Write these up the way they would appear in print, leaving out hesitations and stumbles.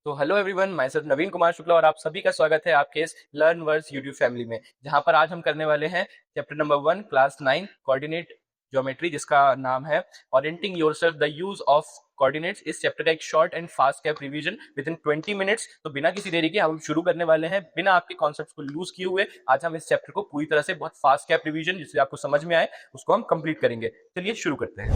तो hello everyone, मैं sir नवीन कुमार शुक्ला और आप सभी का स्वागत है आपके इस लर्न वर्स यूट्यूब फैमिली में, जहां पर आज हम करने वाले हैं chapter number 1 class 9 coordinate geometry, जिसका नाम है orienting yourself the use of coordinates. इस चैप्टर का एक short and fast cap revision with in 20 minutes. तो बिना किसी देरी के हम शुरू करने वाले हैं, बिना आपके कॉन्सेप्ट्स को लूज किए हुए। आज हम इस चैप्टर को पूरी तरह से बहुत फास्ट कैप रिवीजन, जिससे आपको समझ में आए, उसको हम कंप्लीट करेंगे। चलिए शुरू करते हैं।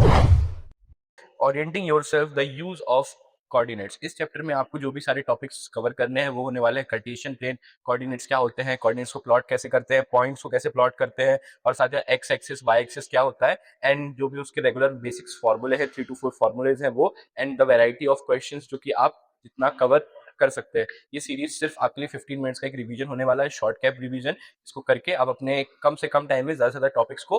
Orienting yourself the use of coordinates. इस चैप्टर में आपको जो भी सारे टॉपिक्स कवर करने हैं वो होने वाले हैं कार्टेशियन प्लेन, कोऑर्डिनेट्स क्या होते हैं, कोऑर्डिनेट्स को प्लॉट कैसे करते हैं, पॉइंट्स को कैसे प्लॉट करते हैं, और साथ ही एक्स एक्सिस वाई एक्सिस क्या होता है, एंड जो भी उसके रेगुलर बेसिक्स फॉर्मूले हैं, 3 to 4 फॉर्मूलेज हैं वो, and the variety of questions जो कि आप जितना कवर कर सकते हैं। ये सीरीज सिर्फ आपके लिए 15 मिनट्स का एक रिवीजन होने वाला है, शॉर्ट कैप रिवीजन। इसको करके आप अपने कम से कम टाइम में ज्यादा से ज्यादा टॉपिक्स को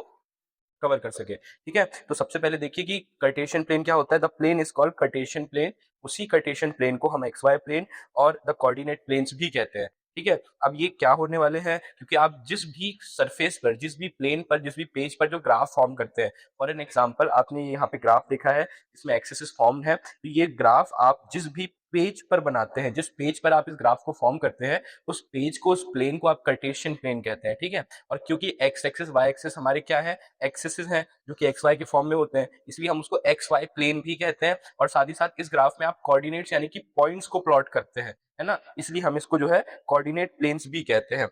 कवर कर सके। ठीक है, तो सबसे पहले देखिए कि कार्टेशियन प्लेन क्या होता है। The plane is called Cartesian plane. उसी कार्टेशियन प्लेन को हम एक्स वाई प्लेन और द कोऑर्डिनेट प्लेन्स भी कहते हैं। ठीक है, अब ये क्या होने वाले हैं, क्योंकि आप जिस भी सरफेस पर, जिस भी प्लेन पर, जिस भी पेज पर जो ग्राफ फॉर्म करते हैं, फॉर एन एग्जांपल आपने यहाँ पे ग्राफ देखा है, इसमें एक्सिस फॉर्म है, तो ये ग्राफ आप जिस भी पेज पर बनाते हैं, जिस पेज पर आप इस ग्राफ को फॉर्म करते हैं, उस पेज को, उस प्लेन को आप कार्टेशियन प्लेन कहते हैं। ठीक है, और क्योंकि एक्स एक्सिस वाई एक्सिस हमारे क्या है, एक्सिस हैं जो कि एक्स वाई के फॉर्म में होते हैं, इसलिए हम उसको एक्स वाई प्लेन भी कहते हैं। और साथ ही साथ इस ग्राफ में आप कोऑर्डिनेट्स यानी कि पॉइंट्स को प्लॉट करते हैं, है ना, इसलिए हम इसको जो है कोऑर्डिनेट प्लेन्स भी कहते हैं।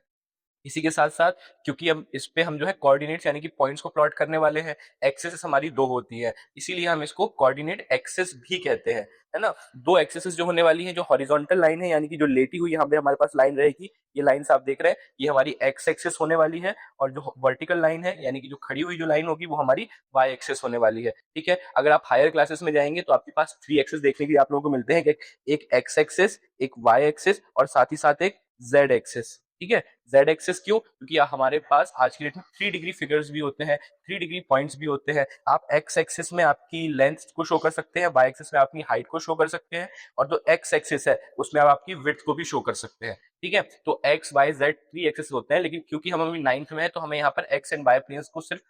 इसी के साथ साथ, क्योंकि हम इस पे हम जो है कोऑर्डिनेट्स यानी कि पॉइंट्स को प्लॉट करने वाले हैं, एक्सेस हमारी दो होती है, इसीलिए हम इसको कोऑर्डिनेट एक्सेस भी कहते हैं, है ना। दो एक्सेस जो होने वाली है, जो हॉरिजॉन्टल लाइन है यानी कि जो लेटी हुई यहाँ पे हमारे पास लाइन रहेगी, ये लाइंस आप देख रहे हैं, ये हमारी एक्स एक्सेस होने वाली है, और जो वर्टिकल लाइन है यानी कि जो खड़ी हुई जो लाइन होगी वो हमारी वाई एक्सेस होने वाली है। ठीक है, अगर आप हायर क्लासेस में जाएंगे तो आपके पास 3 एक्सेस देखने के लिए आप लोगों को मिलते हैं, एक एक्स एक्सेस, एक वाई एक्सेस, और साथ ही साथ एक जेड एक्सेस। ठीक है, जेड एक्सिस क्यों, क्योंकि हमारे पास आज की डेट में 3 डिग्री फिगर्स भी होते हैं, 3 डिग्री पॉइंट्स भी होते हैं। आप एक्स एक्सिस में आपकी लेंथ को शो कर सकते हैं, वाई एक्सिस में अपनी हाइट को शो कर सकते हैं, और जो एक्स एक्सिस है उसमें आप आपकी विड्थ को भी शो कर सकते हैं। ठीक है, तो एक्स वाई जेड 3 एक्सिस होते हैं, लेकिन क्योंकि हम अभी 9th में है तो हमें यहाँ पर एक्स एंड वाई प्लेन्स को सिर्फ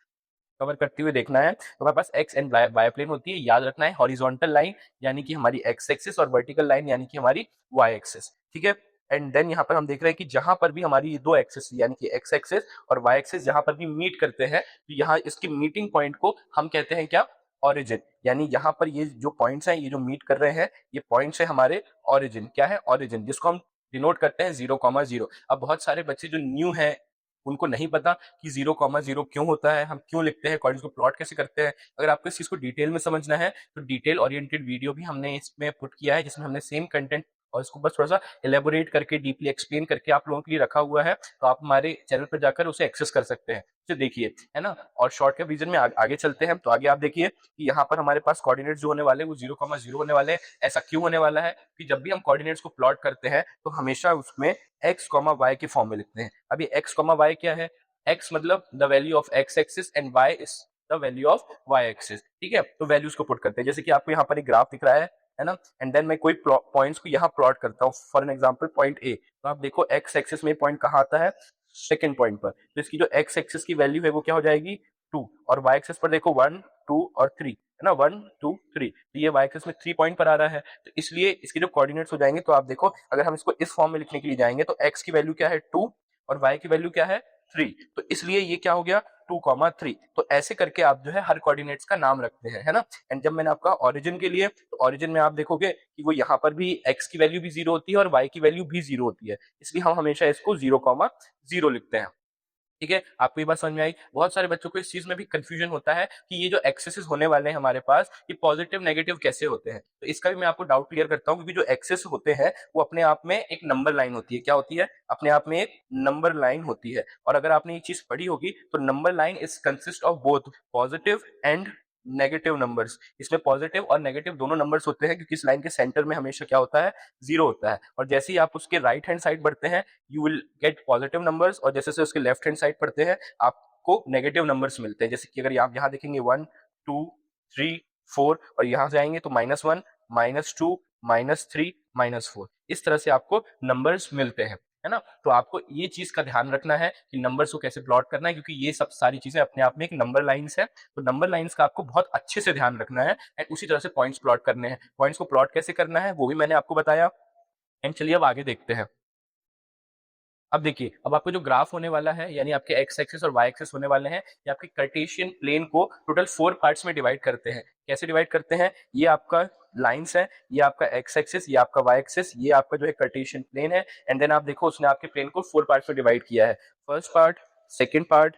कवर करते हुए देखना है। तो हमारे पास एक्स एंड वाई प्लेन होती है, याद रखना है, हॉरिजॉन्टल लाइन यानी कि हमारी एक्स एक्सिस, और वर्टिकल लाइन यानी कि हमारी वाई एक्सिस। ठीक है, एंड देन यहाँ पर हम देख रहे हैं कि जहां पर भी हमारी ये दो एक्सिस यानी कि एक्स एक्सिस और वाई एक्सिस जहां पर भी मीट करते हैं, तो यहाँ इसकी मीटिंग पॉइंट को हम कहते हैं क्या, ऑरिजिन। यानी यहाँ पर ये जो पॉइंट्स हैं, ये जो मीट कर रहे हैं, ये पॉइंट्स है हमारे ऑरिजिन। क्या है, ऑरिजिन, जिसको हम डिनोट करते हैं 0,0। अब बहुत सारे बच्चे जो न्यू हैं उनको नहीं पता कि 0,0 क्यों होता है, हम क्यों लिखते हैं, कॉर्डिनेट्स को प्लॉट कैसे करते हैं। अगर आपको इस चीज को डिटेल में समझना है तो डिटेल ओरिएंटेड वीडियो भी हमने इसमें पुट किया है, जिसमें हमने सेम कंटेंट और इसको बस थोड़ा सा एलेबोरेट करके, डीपली एक्सप्लेन करके आप लोगों के लिए रखा हुआ है, तो आप हमारे चैनल पर जाकर उसे एक्सेस कर सकते हैं। तो देखिए, है ना। और शॉर्ट के रीजन में आगे चलते हैं, तो आगे आप देखिए कि यहाँ पर हमारे पास कोऑर्डिनेट्स जो होने वाले हैं वो 0,0 होने वाले हैं। ऐसा क्यों होने वाला है कि जब भी हम कोऑर्डिनेट्स को प्लॉट करते हैं तो हमेशा उसमें एक्स कॉमा वाई के फॉर्म में लिखते हैं। अभी एक्स कॉमा वाई क्या है, x मतलब the value of x axis and y is the value of y axis. ठीक है, तो वैल्यूज को पुट करते हैं, जैसे कि आपको यहाँ पर एक ग्राफ दिख रहा है ना, एंड देन मैं कोई पॉइंट्स को यहाँ प्लॉट करता हूँ, for an example point A. तो आप देखो x एक्सिस में पॉइंट कहाँ आता है, सेकंड पॉइंट पर, तो इसकी जो x एक्सिस की वैल्यू है वो क्या हो जाएगी 2, और y एक्सिस पर देखो 1 2 और 3, है ना, 1 2 3, तो ये y एक्सिस में 3 पॉइंट पर आ रहा है, तो इसलिए इसके जो कोऑर्डिनेट्स हो जाएंगे, तो आप देखो अगर हम इसको इस फॉर्म में लिखने के लिए जाएंगे तो x की वैल्यू क्या है 2 और y की वैल्यू क्या है 3, तो इसलिए ये क्या हो गया 2,3। तो ऐसे करके आप जो है हर कोऑर्डिनेट्स का नाम रखते हैं, है ना। एंड जब मैंने आपका ओरिजिन के लिए, तो ओरिजिन में आप देखोगे कि वो यहाँ पर भी x की वैल्यू भी 0 होती है और y की वैल्यू भी 0 होती है, इसलिए हम हमेशा इसको 0,0 लिखते हैं। ठीक है, आपको ये बात समझ में आई। बहुत सारे बच्चों को इस चीज में भी कंफ्यूजन होता है कि ये जो एक्सेस होने वाले हैं हमारे पास, ये पॉजिटिव नेगेटिव कैसे होते हैं, तो इसका भी मैं आपको डाउट क्लियर करता हूँ। क्योंकि जो एक्सेस होते हैं वो अपने आप में एक नंबर लाइन होती है, क्या होती है, अपने आप में एक नंबर लाइन होती है। और अगर आपने ये चीज पढ़ी होगी तो number line is consist of both positive and negative numbers. इसमें पॉजिटिव और नेगेटिव दोनों नंबर्स होते हैं, क्योंकि इस लाइन के सेंटर में हमेशा क्या होता है, 0 होता है। और जैसे ही आप उसके राइट हैंड साइड बढ़ते हैं you will get positive numbers, और जैसे से उसके लेफ्ट हैंड साइड पढ़ते हैं आपको नेगेटिव नंबर्स मिलते हैं। जैसे कि अगर आप यहाँ देखेंगे 1 2 3 4, और यहाँ से आएंगे तो -1 -2 -3 -4, इस तरह से आपको नंबर्स मिलते हैं, है ना। तो आपको ये चीज का ध्यान रखना है कि नंबर्स को कैसे प्लॉट करना है, क्योंकि ये सब सारी चीजें अपने आप में एक नंबर लाइंस है। तो नंबर लाइंस का आपको बहुत अच्छे से ध्यान रखना है, एंड उसी तरह से पॉइंट्स प्लॉट करने हैं। पॉइंट्स को प्लॉट कैसे करना है वो भी मैंने आपको बताया। एंड चलिए अब आगे देखते हैं। अब देखिए, अब आपको जो ग्राफ होने वाला है, यानी आपके एक्स एक्सिस और वाई एक्सिस होने वाले हैं, ये आपके कार्टेशियन प्लेन को टोटल 4 पार्ट्स में डिवाइड करते हैं। कैसे डिवाइड करते हैं? ये आपका लाइंस है, ये आपका एक्स एक्सिस, ये आपका वाई एक्सिस, ये आपका जो है कार्टेशियन प्लेन है, एंड देन आप देखो उसने आपके प्लेन को 4 पार्ट्स में डिवाइड किया है। First part, second part,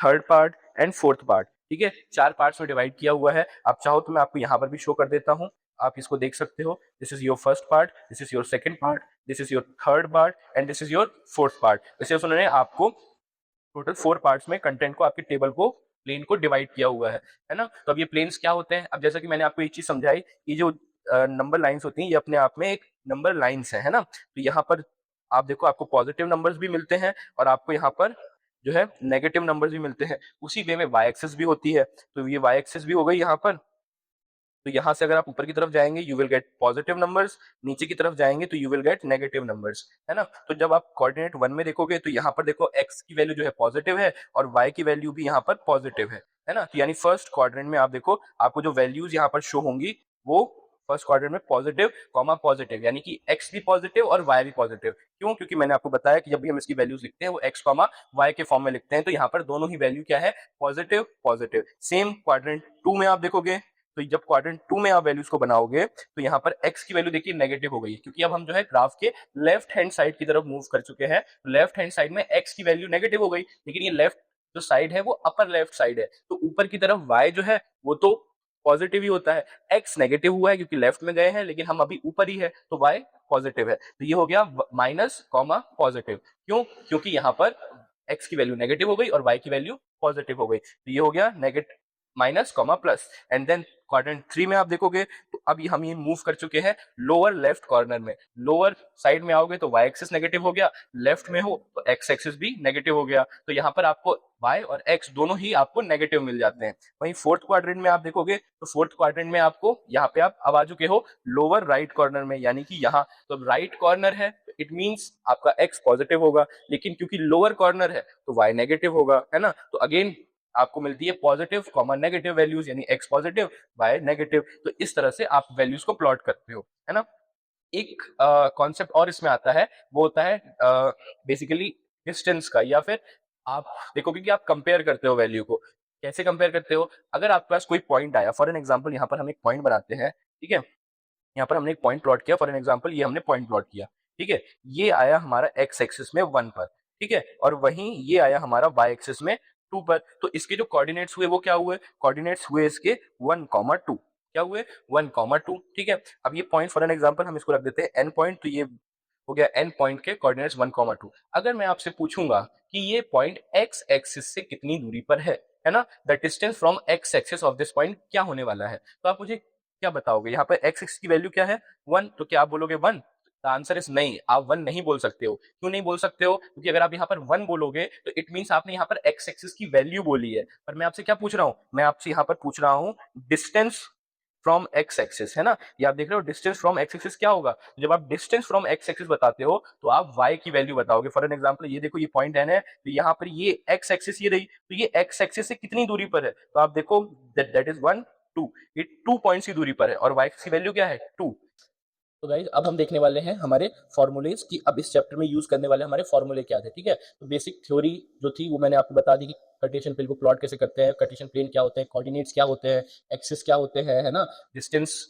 third part and fourth part. ठीक है, 4 पार्ट्स में डिवाइड किया हुआ है। आप चाहो तो मैं आपको यहाँ पर भी शो कर देता हूँ, आप इसको देख सकते हो। This is your first part, this is your second part, this is your third part and this is your fourth part. जैसे उन्होंने आपको टोटल 4 पार्ट्स में कंटेंट को, आपके टेबल को, प्लेन को डिवाइड किया हुआ है ना। तो अब ये प्लेन्स क्या होते हैं? अब जैसा कि मैंने आपको एक चीज समझाई, ये जो नंबर लाइंस होती हैं, ये अपने आप में एक नंबर लाइंस है ना। तो यहाँ पर आप देखो, आपको पॉजिटिव नंबर्स भी मिलते हैं और आपको यहाँ पर जो है नेगेटिव नंबर्स भी मिलते हैं। उसी वे में वाई एक्सिस भी होती है, तो ये वाई एक्सिस भी हो गई यहाँ पर। तो यहाँ से अगर आप ऊपर की तरफ जाएंगे you will get positive numbers, नीचे की तरफ जाएंगे तो you will get negative numbers, है ना। तो जब आप कोऑर्डिनेट 1 में देखोगे तो यहाँ पर देखो x की वैल्यू जो है पॉजिटिव है और y की वैल्यू भी यहाँ पर पॉजिटिव है ना। तो यानी फर्स्ट क्वाड्रेंट में आप देखो, आपको जो वैल्यूज यहाँ पर शो होंगी वो फर्स्ट क्वाड्रेंट में पॉजिटिव कॉमा पॉजिटिव, यानी कि x भी पॉजिटिव और y भी पॉजिटिव। क्यों? क्योंकि मैंने आपको बताया कि जब भी हम इसकी वैल्यूज लिखते हैं वो x कॉमा y के फॉर्म में लिखते हैं, तो यहाँ पर दोनों ही वैल्यू क्या है? Positive positive. सेम क्वाड्रेंट 2 में आप देखोगे, तो जब क्वाड्रेंट 2 में आप वैल्यूज को बनाओगे तो यहाँ पर x की वैल्यू देखिए नेगेटिव हो गई, क्योंकि अब हम जो है ग्राफ के लेफ्ट हैंड साइड की तरफ मूव कर चुके हैं। लेफ्ट हैंड साइड में x की वैल्यू नेगेटिव हो गई, लेकिन ये लेफ्ट जो साइड है वो अपर लेफ्ट साइड है, तो ऊपर की तरफ y जो है वो तो पॉजिटिव ही होता है। x नेगेटिव हुआ है क्योंकि लेफ्ट में गए हैं, लेकिन हम अभी ऊपर ही है तो y पॉजिटिव है। तो ये हो गया माइनस कॉमा पॉजिटिव। क्यों? क्योंकि यहाँ पर x की वैल्यू नेगेटिव हो गई और y की वैल्यू पॉजिटिव हो गई, तो ये हो गया negative minus comma plus. And then quadrant 3 में आप देखोगे तो अब हम ये मूव कर चुके हैं लोअर लेफ्ट कॉर्नर में। लोअर साइड में आओगे तो y एक्सिस नेगेटिव हो गया, लेफ्ट में हो तो x एक्सिस भी नेगेटिव हो गया, तो यहाँ पर आपको y और x दोनों ही आपको नेगेटिव मिल जाते हैं। वहीं फोर्थ क्वाड्रेंट में आप देखोगे तो फोर्थ क्वाड्रेंट में आपको यहाँ पे आप अब आ चुके हो लोअर राइट कॉर्नर में, यानी कि यहाँ तो राइट कॉर्नर है, इट मींस आपका x पॉजिटिव होगा, लेकिन क्योंकि लोअर कॉर्नर है तो y नेगेटिव होगा, है ना। तो अगेन आपको मिलती है पॉजिटिव कॉमन नेगेटिव वैल्यूज, यानी x पॉजिटिव y नेगेटिव। तो इस तरह से आप वैल्यूज को प्लॉट करते हो, है ना। एक कॉन्सेप्ट और इसमें आता है, वो होता है बेसिकली डिस्टेंस का, या फिर आप देखोगे कि आप कंपेयर करते हो वैल्यू को। कैसे कंपेयर करते हो? अगर आपके पास कोई पॉइंट आया, फॉर एन एग्जांपल यहाँ पर हम एक पॉइंट बनाते हैं, ठीक है। यहाँ पर हमने एक पॉइंट प्लॉट किया, फॉर एन एग्जांपल ये हमने पॉइंट प्लॉट किया, ठीक है। ये आया हमारा एक्स एक्सिस में 1 पर, ठीक है, और वहीं ये आया हमारा वाई एक्सिस में 2 पर। तो इसके जो कोऑर्डिनेट्स हुए वो क्या हुए? कोऑर्डिनेट्स हुए इसके 1,2। क्या हुए? 1,2, ठीक है। अब ये पॉइंट फॉर एन एग्जांपल हम इसको रख देते हैं एन पॉइंट, तो ये हो गया एन पॉइंट के कोऑर्डिनेट्स 1,2। अगर मैं आपसे पूछूंगा कि ये पॉइंट एक्स एक्सिस से कितनी दूरी पर है ना, the distance from x axis of this point क्या होने वाला है, तो आप मुझे क्या बताओगे? यहाँ पर एक्स एक्सिस की वैल्यू क्या है? 1, तो क्या आप बोलोगे 1? द आंसर इज नहीं, आप 1 नहीं बोल सकते हो। क्यों नहीं बोल सकते हो? क्योंकि अगर आप यहाँ पर 1 बोलोगे तो इट मींस आपने यहाँ पर एक्स एक्सिस की वैल्यू बोली है। पर मैं आपसे क्या पूछ रहा हूँ? मैं आपसे यहाँ पर पूछ रहा हूँ डिस्टेंस फ्रॉम एक्स एक्सिस, है ना। ये आप देख रहे हो डिस्टेंस फ्रॉम एक्स एक्सिस क्या होगा? जब आप डिस्टेंस फ्रॉम एक्स एक्सिस बताते हो तो आप y की वैल्यू बताओगे। फॉर एन एग्जांपल ये देखो, ये पॉइंट एन है, तो यहाँ पर ये एक्स एक्सिस ये रही, तो ये एक्स एक्सिस से कितनी दूरी पर है? तो आप देखो दैट इज 1 2, ये 2 पॉइंट्स की दूरी पर है और y की वैल्यू क्या है? 2। तो गाइज अब हम देखने वाले हैं हमारे फॉर्मूलेज की, अब इस चैप्टर में यूज करने वाले हमारे फॉर्मूले क्या थे, ठीक है। तो बेसिक थ्योरी जो थी वो मैंने आपको बता दी कि कार्टेशियन प्लेन को प्लॉट कैसे करते हैं, कार्टेशियन प्लेन क्या होते हैं, कोऑर्डिनेट्स क्या होते हैं, एक्सिस क्या होते हैं, है ना। डिस्टेंस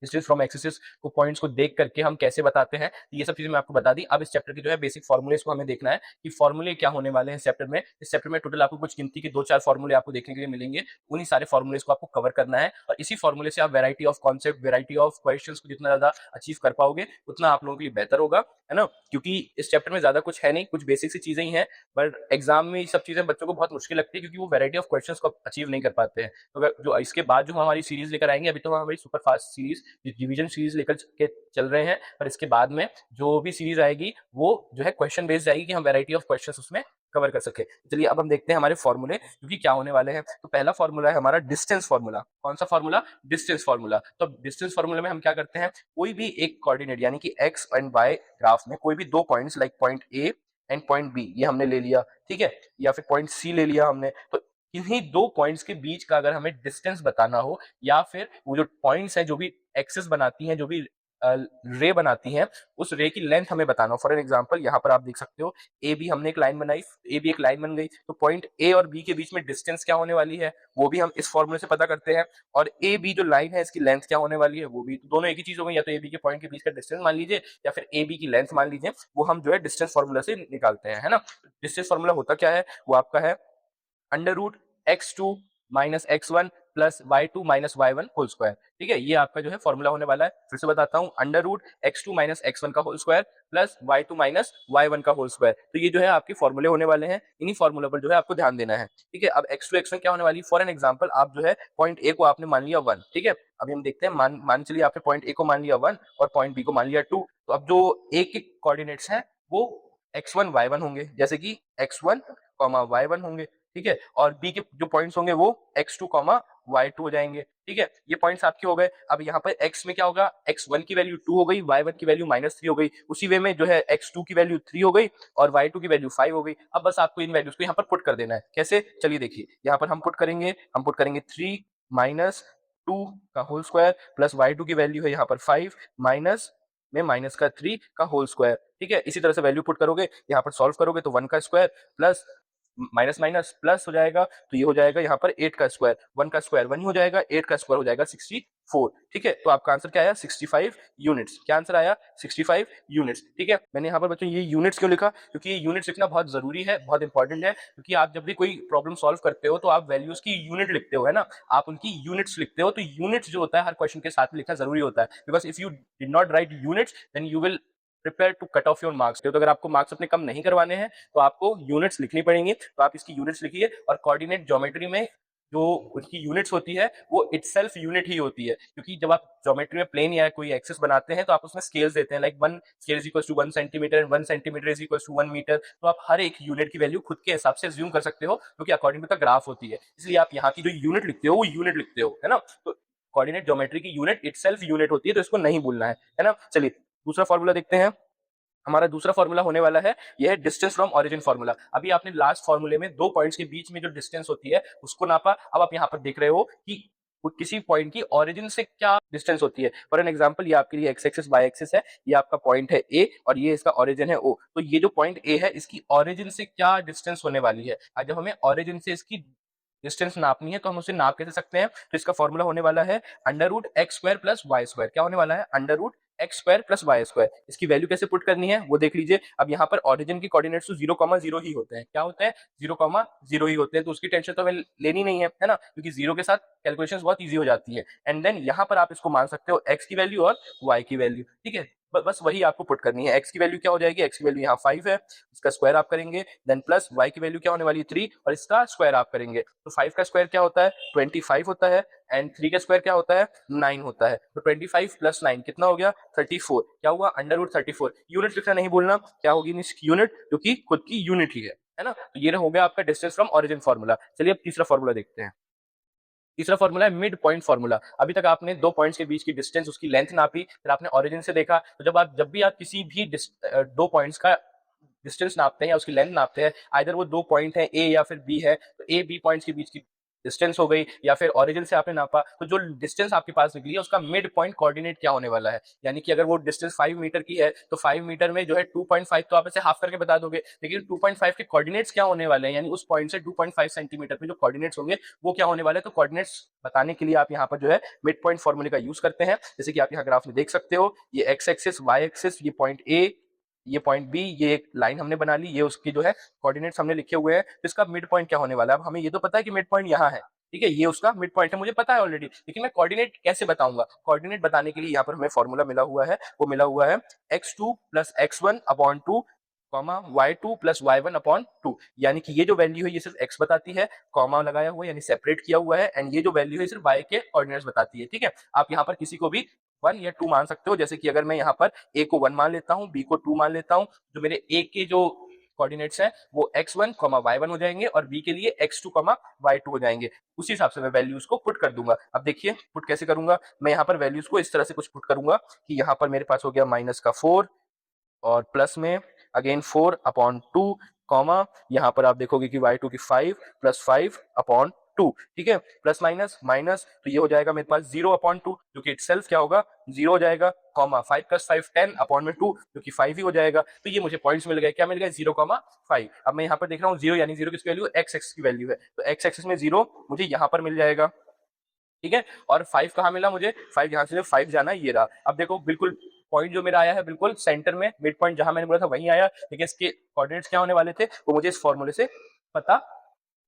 डिस्टेंस फ्रॉम एक्सिस को, पॉइंट्स को देख करके हम कैसे बताते हैं, ये सब चीजें मैं आपको बता दी। अब इस चैप्टर की जो है बेसिक फॉर्मूलेज को हमें देखना है कि फॉर्मूले क्या होने वाले हैं इस चैप्टर में। इस चैप्टर में टोटल आपको कुछ गिनती के 2-4 फॉर्मूले आपको देखने के लिए मिलेंगे, उन्हीं सारे फॉर्मूलेज को आपको कवर करना है, और इसी फॉर्मूले से आप variety of concept, variety of questions को जितना ज्यादा अचीव कर पाओगे उतना आप लोगों के लिए बेहतर होगा, है ना। क्योंकि इस चैप्टर में ज्यादा कुछ है नहीं, कुछ बेसिक सी चीजें ही हैं, बट एग्जाम में ये सब चीजें बच्चों को बहुत मुश्किल लगती है क्योंकि वो वैरायटी ऑफ क्वेश्चंस को अचीव नहीं कर पाते हैं। तो अगर जो इसके बाद जो हमारी सीरीज लेकर आएंगे, अभी तो हम हमारी super fast series division series लेकर के चल रहे हैं, पर इसके बाद में जो भी सीरीज आएगी वो जो है क्वेश्चन बेस्ड जाएगी कि हम वैरायटी ऑफ क्वेश्चंस उसमें कवर कर सके। चलिए अब हम देखते हैं हमारे फॉर्मूले क्योंकि क्या होने वाले हैं। तो पहला फॉर्मूला है हमारा डिस्टेंस फॉर्मूला। कौन सा फॉर्मूला? Distance formula. तो डिस्टेंस फॉर्मूला में हम क्या करते हैं, कोई भी एक कोऑर्डिनेट यानी कि एक्स एंड वाई ग्राफ में कोई भी दो points like point A and point B, ये हमने ले लिया, ठीक है, या फिर पॉइंट सी ले लिया हमने, तो इन्हीं दो पॉइंट्स के बीच का अगर हमें डिस्टेंस बताना हो, या फिर वो जो पॉइंट्स हैं जो भी एक्सेस बनाती हैं, जो भी रे बनाती हैं, उस रे की लेंथ हमें बताना हो। फॉर एन एग्जांपल यहाँ पर आप देख सकते हो ए बी, हमने एक लाइन बनाई, ए बी एक लाइन बन गई, तो पॉइंट ए और बी के बीच में डिस्टेंस क्या होने वाली है वो भी हम इस फॉर्मूले से पता करते हैं, और ए बी जो लाइन है इसकी लेंथ क्या होने वाली है वो भी, तो दोनों एक ही चीज हो गई, या तो ए बी के पॉइंट के बीच का डिस्टेंस मान लीजिए या फिर ए बी की लेंथ मान लीजिए, वो हम जो है डिस्टेंस फॉर्मूला से निकालते हैं, है ना। डिस्टेंस फॉर्मूला होता क्या है, वो आपका है under root x2 minus x1 plus y2 minus y1 whole square. ठीक है, ये आपका जो है फॉर्मूला होने वाला है। फिर से बताता हूं, under root x2 minus x1 का whole square plus y2 minus y1 का होल स्क्वायर। तो ये जो है आपके फॉर्मूले होने वाले हैं, इन्हीं फॉर्मूला पर जो है आपको ध्यान देना है। ठीक है, अब x2 x1 क्या होने वाली है, फॉर एन एग्जांपल आप जो है पॉइंट ए को आपने मान लिया 1, ठीक है। अभी हम देखते हैं, मान चलिए आपने पॉइंट ए को मान लिया 1 और पॉइंट बी को मान लिया 2, तो अब जो ए के कोऑर्डिनेट्स हैं वो x1 y1 होंगे, जैसे कि x1 y1 होंगे, ठीक है, और बी के जो पॉइंट्स होंगे वो x2 y2 हो जाएंगे। ठीक है, ये पॉइंट्स आपके हो गए। अब यहाँ पर x में क्या होगा, x1 की वैल्यू 2 हो गई, y1 की वैल्यू -3 हो गई, उसी वे में जो है x2 की वैल्यू 3 हो गई और y2 की वैल्यू 5 हो गई। अब बस आपको इन वैल्यूज को यहाँ पर पुट कर देना है। कैसे, चलिए देखिए, यहाँ पर हम पुट करेंगे 3 माइनस 2 का होल स्क्वायर प्लस y2 की वैल्यू है यहाँ पर 5 माइनस में माइनस का 3 का होल स्क्वायर। ठीक है, इसी तरह से वैल्यू पुट करोगे, यहाँ पर सॉल्व करोगे तो 1 का square plus minus minus plus हो जाएगा, तो ये हो जाएगा यहाँ पर 8 का स्क्वायर, 1 का स्क्वायर 1 ही हो जाएगा, 8 का स्क्वायर हो जाएगा 64। ठीक है, तो आपका आंसर क्या आया, 65 यूनिट्स। क्या आंसर आया, 65 यूनिट्स। ठीक है, मैंने यहाँ पर बच्चों ये यूनिट्स क्यों लिखा, क्योंकि ये यूनिट्स लिखना बहुत जरूरी है, बहुत इंपॉर्टेंट है, क्योंकि आप जब भी कोई प्रॉब्लम सॉल्व करते हो तो आप वैल्यूज की यूनिट लिखते हो, है ना, आप उनकी यूनिट्स लिखते हो, तो यूनिट्स जो होता है हर क्वेश्चन के साथ लिखना जरूरी होता है, because if you did not write units then you will prepare to cut off your marks. तो अगर आपको मार्क्स अपने कम नहीं करवाने हैं तो आपको यूनिट्स लिखनी पड़ेंगी, तो आप इसकी यूनिट्स लिखिए। और कोऑर्डिनेट ज्योमेट्री में जो उसकी यूनिट्स होती है वो इटसेल्फ यूनिट ही होती है, क्योंकि जब आप ज्योमेट्री में प्लेन या कोई एक्सिस बनाते हैं तो आप उसमें स्केल्स देते हैं, like 1 scale is equal to 1 centimetre and 1 centimetre is equal to 1 metre, तो आप हर एक यूनिट की वैल्यू खुद के हिसाब से अज्यूम कर सकते हो, क्योंकि अकॉर्डिंग टू द ग्राफ होती है, इसलिए आप यहाँ की जो यूनिट लिखते हो वो यूनिट लिखते हो, है ना। तो कोऑर्डिनेट ज्योमेट्री की यूनिट इटसेल्फ यूनिट होती है, तो इसको नहीं भूलना है ना। चलिए दूसरा फॉर्मूला देखते हैं। हमारा दूसरा फॉर्मूला होने वाला है, यह है डिस्टेंस फ्रॉम ओरिजिन फॉर्मूला। अभी आपने लास्ट फॉर्मूले में दो पॉइंट्स के बीच में जो डिस्टेंस होती है उसको नापा, अब आप यहाँ पर देख रहे हो कि किसी पॉइंट की ओरिजिन से क्या डिस्टेंस होती है। फॉर एन एग्जांपल, ये आपके लिए एक्स एक्सिस वाई एक्सिस है, ये आपका पॉइंट है ए और ये इसका ओरिजिन है ओ, तो ये जो पॉइंट ए है इसकी ओरिजिन से क्या डिस्टेंस होने वाली है। आज जब हमें ओरिजिन से इसकी डिस्टेंस नापनी है तो हम उसे नाप कैसे सकते हैं, तो इसका फॉर्मूला होने वाला है under root X square plus Y square. क्या होने वाला है, under root X square plus Y square. इसकी वैल्यू कैसे पुट करनी है वो देख लीजिए। अब यहाँ पर ओरिजिन की कोऑर्डिनेट्स तो 0,0 ही होते हैं। क्या होते हैं, 0,0 ही होते हैं, तो उसकी टेंशन तो हमें लेनी नहीं है ना, क्योंकि 0 के साथ कैलकुलेशंस बहुत इजी हो जाती है। एंड देन यहाँ पर आप इसको मान सकते हो x की वैल्यू और y की वैल्यू। ठीक है, बस वही आपको पुट करनी है। x की वैल्यू क्या हो जाएगी, x की वैल्यू यहाँ 5 है, इसका स्क्वायर आप करेंगे, देन प्लस y की वैल्यू क्या होने वाली है 3 और इसका स्क्वायर आप करेंगे, तो 5 का स्क्वायर क्या होता है 25 होता है, एंड 3 का स्क्वायर क्या होता है 9 होता है, तो 25 प्लस 9 कितना हो गया 34। क्या हुआ, अंडर रूट 34। यूनिट लिखना नहीं भूलना, क्या होगी इसकी यूनिट, जो कि खुद की यूनिट ही है ना। तो ये हो गया आपका डिस्टेंस फ्रॉम ओरिजिन फॉर्मूला। चलिए अब तीसरा फॉर्मूला देखते हैं। तीसरा फॉर्मूला है मिड पॉइंट फॉर्मूला। अभी तक आपने दो पॉइंट्स के बीच की डिस्टेंस, उसकी लेंथ नापी, फिर आपने ओरिजिन से देखा, तो जब भी आप किसी भी दो पॉइंट्स का डिस्टेंस नापते हैं या उसकी लेंथ नापते हैं, आइदर वो दो पॉइंट है ए या फिर बी है, तो ए बी पॉइंट्स के बीच की डिस्टेंस हो गई, या फिर ओरिजिन से आपने नापा, तो जो डिस्टेंस आपके पास निकली है उसका मिड पॉइंट कोऑर्डिनेट क्या होने वाला है। यानी कि अगर वो डिस्टेंस 5 मीटर की है तो 5 मीटर में जो है 2.5 तो आप ऐसे हाफ करके बता दोगे, लेकिन 2.5 के कोऑर्डिनेट्स क्या होने वाले हैं, यानी उस पॉइंट से 2.5 सेंटीमीटर पे जो कोऑर्डिनेट्स होंगे वो क्या होने वाले हैं। तो कोऑर्डिनेट्स बताने के लिए आप यहाँ पर जो है मिड पॉइंट फॉर्मूले का यूज करते हैं। जैसे कि आप यहाँ ग्राफ में देख सकते हो, ये एक्स एक्सिस वाई एक्सिस, ये पॉइंट ए, ये पॉइंट बी, ये एक लाइन हमने बना ली, ये उसकी जो है कोऑर्डिनेट्स हमने लिखे हुए हैं, तो इसका मिड पॉइंट क्या होने वाला है। अब हमें ये तो पता है कि मिड पॉइंट यहाँ है, ठीक है, ये उसका मिड पॉइंट है, मुझे पता है ऑलरेडी, लेकिन मैं कोऑर्डिनेट कैसे बताऊंगा। कोऑर्डिनेट बताने के लिए यहाँ पर हमें फॉर्मूला मिला हुआ है, वो मिला हुआ है x2 plus x1 upon 2 comma y2 plus y1 upon 2। यानी कि ये जो वैल्यू है ये सिर्फ x बताती है, कॉमा लगाया हुआ है यानी सेपरेट किया हुआ है, एंड ये जो वैल्यू है सिर्फ y के कोऑर्डिनेट्स बताती है। ठीक है, आप यहाँ पर किसी को भी 1 या 2 मान सकते हो, जैसे कि अगर मैं यहाँ पर a को 1 मान लेता हूँ, b को 2 मान लेता हूँ, जो मेरे a के जो कोऑर्डिनेट्स हैं वो x1, y1 हो जाएंगे और b के लिए x2, y2 हो जाएंगे। उसी हिसाब से मैं वैल्यूज को पुट कर दूंगा। अब देखिए पुट कैसे करूंगा, मैं यहाँ पर वैल्यूज को इस तरह से कुछ पुट करूंगा कि यहाँ पर मेरे पास हो गया माइनस का 4 और प्लस में अगेन 4 अपॉन 2 कॉमा, यहाँ पर आप देखोगे कि y2 की 5 प्लस 5 अपॉन टू, ठीक है, प्लस माइनस माइनस, तो ये हो जाएगा मेरे पास 0/2 जो कि इटसेल्फ क्या होगा 0 हो जाएगा, कॉमा 5 + 5 10 अपॉन में 2 जो कि 5 ही हो जाएगा। तो ये मुझे पॉइंट्स मिल गए, क्या मिल गए 0,5। अब मैं यहाँ पर देख रहा हूँ 0 यानी 0 किसकी वैल्यू एक्स एक्सिस की वैल्यू है, तो एक्स एक्सिस में 0 मुझे यहाँ पर मिल जाएगा, ठीक है। और 5 कहाँ मिला मुझे, 5 यहाँ से 5 जाना ये रहा। अब देखो बिल्कुल पॉइंट जो मेरा आया है बिल्कुल सेंटर में, मिड पॉइंट जहां मैंने बोला था वहीं आया, लेकिन इसके कोऑर्डिनेट्स क्या होने वाले थे वो मुझे इस फॉर्मूले से पता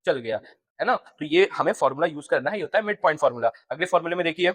चल गया, है ना। तो ये हमें फॉर्मूला यूज करना है, ये होता है मिड पॉइंट फॉर्मूला। अगले फॉर्मूले में देखिए,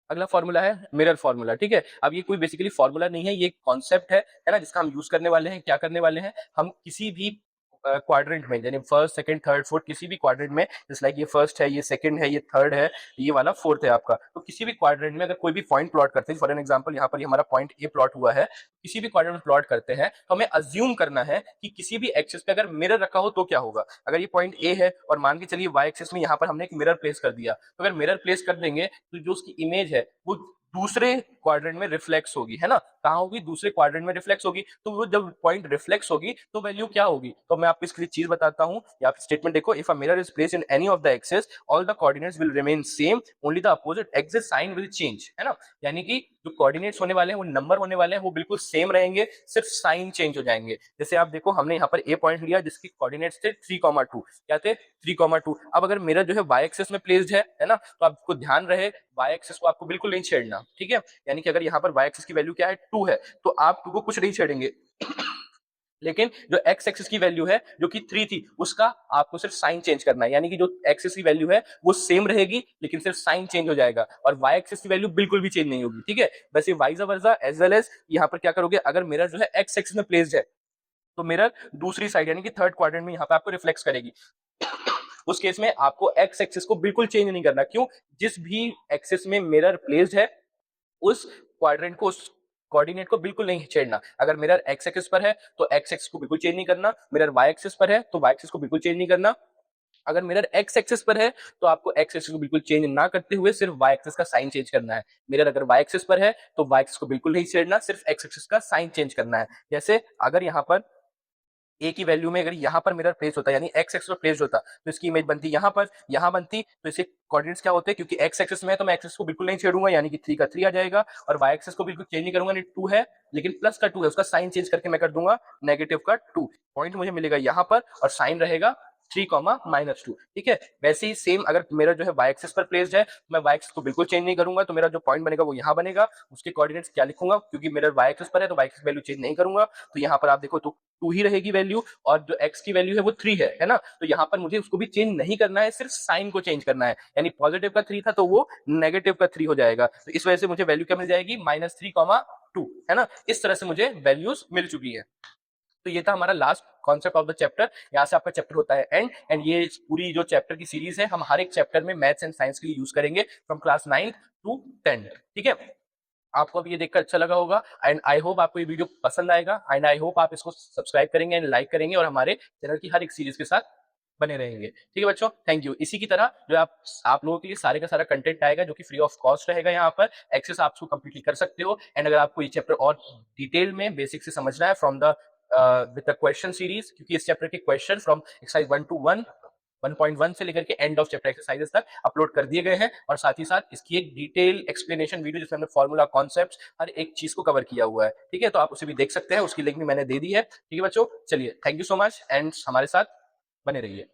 अगला फॉर्मूला है मिरर फॉर्मूला, ठीक है। अब ये कोई बेसिकली फॉर्मूला नहीं है, ये एक कॉन्सेप्ट है ना, जिसका हम यूज करने वाले हैं। क्या करने वाले हैं हम, किसी भी क्वाड्रेंट में, यानी फर्स्ट सेकंड थर्ड फोर्थ, किसी भी क्वाड्रेंट में, जैसे लाइक ये फर्स्ट है, ये सेकंड है, ये थर्ड है, ये वाला फोर्थ है आपका, तो किसी भी क्वाड्रेंट में अगर कोई भी पॉइंट प्लॉट करते हैं, फॉर एन एग्जांपल यहाँ पर ये हमारा पॉइंट ए प्लॉट हुआ है, किसी भी क्वाड्रेंट में प्लॉट करते हैं तो हमें अज्यूम करना है कि किसी भी एक्सिस पे अगर मिरर रखा हो तो क्या होगा। अगर ये पॉइंट ए है और मान के चलिए वाई एक्सिस में यहाँ पर हमने एक मिरर प्लेस कर दिया, तो अगर मिरर प्लेस कर देंगे तो जो उसकी इमेज है वो दूसरे क्वाड्रेंट में रिफ्लेक्स होगी, है ना। कहाँ होगी, दूसरे क्वाड्रेंट में रिफ्लेक्स होगी। तो वो जब पॉइंट रिफ्लेक्स होगी तो वैल्यू क्या होगी, तो मैं आपको इसके लिए चीज बताता हूँ। या आप स्टेटमेंट देखो, if a mirror is placed in any of the axis all the coordinates will remain same, only the opposite axis sign will change, है ना। यानी कि जो कोऑर्डिनेट्स होने वाले हैं, वो नंबर होने वाले हैं, वो बिल्कुल सेम रहेंगे, सिर्फ साइन चेंज हो जाएंगे। जैसे आप देखो, हमने यहाँ पर ए पॉइंट लिया जिसके कोऑर्डिनेट्स थे 3,2, क्या थे 3,2। अब अगर मिरर जो है वाई एक्सिस में प्लेस्ड है ना, तो आपको ध्यान रहे वाई एक्सिस को आपको बिल्कुल नहीं छेड़ना, ठीक है। यानी कि अगर यहाँ पर वाई एक्सिस की वैल्यू क्या है 2 है, तो आप 2 को कुछ नहीं छेड़ेंगे, लेकिन जो एक्स एक्सिस की वैल्यू है जो कि 3 थी, उसका आपको सिर्फ साइन चेंज करना है। यानी कि जो एक्सिस की वैल्यू है वो सेम रहेगी, लेकिन सिर्फ साइन चेंज हो जाएगा, और वाई एक्सिस की वैल्यू बिल्कुल भी चेंज नहीं होगी, ठीक है। वैसे vice versa as well as यहाँ पर क्या करोगे, अगर मिरर जो है एक्स एक्सिस में प्लेस्ड है तो मिरर दूसरी साइड यानी कि थर्ड क्वाड्रेंट में यहाँ पे आपको रिफ्लेक्स करेगी। उस केस में आपको एक्स एक्सिस को बिल्कुल चेंज नहीं करना। क्यों, जिस भी एक्सिस में मिरर प्लेस्ड है उस क्वाड्रेंट को, उस कोऑर्डिनेट को बिल्कुल नहीं छेड़ना। अगर मिरर एक्स एक्सिस पर है तो एक्स एक्सिस को बिल्कुल चेंज नहीं करना, मिरर वाई एक्सिस पर है तो वाई एक्सिस को बिल्कुल चेंज नहीं करना। अगर मिरर एक्स एक्सिस पर है तो आपको एक्स एक्सिस को बिल्कुल चेंज ना करते हुए सिर्फ वाई एक्सिस का साइन चेंज करना है। मिरर अगर वाई एक्सिस पर है तो वाई एक्सिस को बिल्कुल नहीं छेड़ना, सिर्फ एक्स एक्सिस का साइन चेंज करना है। जैसे अगर यहाँ पर ए की वैल्यू में अगर यहाँ पर मिरर प्लेस होता, यानी एक्स एक्सिस पर प्लेस होता, तो इसकी इमेज बनती यहाँ पर, यहाँ बनती, तो इसके कोऑर्डिनेट्स क्या होते हैं, क्योंकि एक्स एक्सिस में है तो मैं एक्सिस को बिल्कुल नहीं छेड़ूंगा, यानी कि 3 का 3 आ जाएगा, और वाई एक्सिस को बिल्कुल चेंज नहीं करूंगा, नहीं 2 है लेकिन प्लस का 2 है, उसका साइन चेंज करके मैं कर दूंगा नेगेटिव का 2। पॉइंट मुझे मिलेगा यहाँ पर और साइन रहेगा 3,-2, ठीक है। वैसे ही सेम अगर मेरा जो है वाई एक्सिस पर प्लेस्ड है तो मैं वाई एक्सिस को बिल्कुल चेंज नहीं करूंगा, तो मेरा जो पॉइंट बनेगा वो यहाँ बनेगा। उसके कोऑर्डिनेट्स क्या लिखूंगा, क्योंकि मेरा वाई एक्सिस पर है तो वाई एक्सिस वैल्यू चेंज नहीं करूंगा, तो यहाँ पर आप देखो तो 2 ही रहेगी वैल्यू, और जो x की वैल्यू है वो 3 है ना। तो यहाँ पर मुझे उसको भी चेंज नहीं करना है, सिर्फ साइन को चेंज करना है, यानी पॉजिटिव का 3 था तो वो नेगेटिव का 3 हो जाएगा। तो इस वजह से मुझे वैल्यू क्या मिल जाएगी, -3,2, है ना। इस तरह से मुझे वैल्यूज मिल चुकी है। तो ये था हमारा last concept of the chapter. यहाँ से आपका चैप्टर होता है एंड, ये पूरी जो चैप्टर की सीरीज है हम हर एक चैप्टर में मैथ्स एंड साइंस के लिए यूज करेंगे फ्रॉम क्लास 9 to 10, ठीक है। आपको अब ये देखकर अच्छा लगा होगा एंड आई होप आपको ये वीडियो पसंद आएगा, एंड आई होप आप इसको सब्सक्राइब करेंगे एंड लाइक करेंगे और हमारे चैनल की हर एक सीरीज के साथ बने रहेंगे, ठीक है बच्चों। Thank you. इसी की तरह जो आप लोगों के लिए सारे का सारा कंटेंट आएगा जो कि फ्री ऑफ कॉस्ट रहेगा, यहाँ पर एक्सेस आप उसको कंप्लीटली कर सकते हो। एंड अगर आपको ये चैप्टर और डिटेल में बेसिक से समझना है from the with the question series, क्योंकि इस चैप्टर के क्वेश्चन फ्रॉम एक्सरसाइज 1 to 1.1 से लेकर के एंड ऑफ चैप्टर एक्सरसाइजेस तक अपलोड कर दिए गए हैं, और साथ ही साथ इसकी एक डिटेल एक्सप्लेनेशन वीडियो जिसमें हमने फॉर्मूला कॉन्सेप्ट्स हर एक चीज को कवर किया हुआ है, ठीक है। तो आप उसे भी देख सकते हैं, उसकी लिंक भी मैंने दे दी है, ठीक है बच्चों। चलिए, thank you so much and हमारे साथ बने रहिए।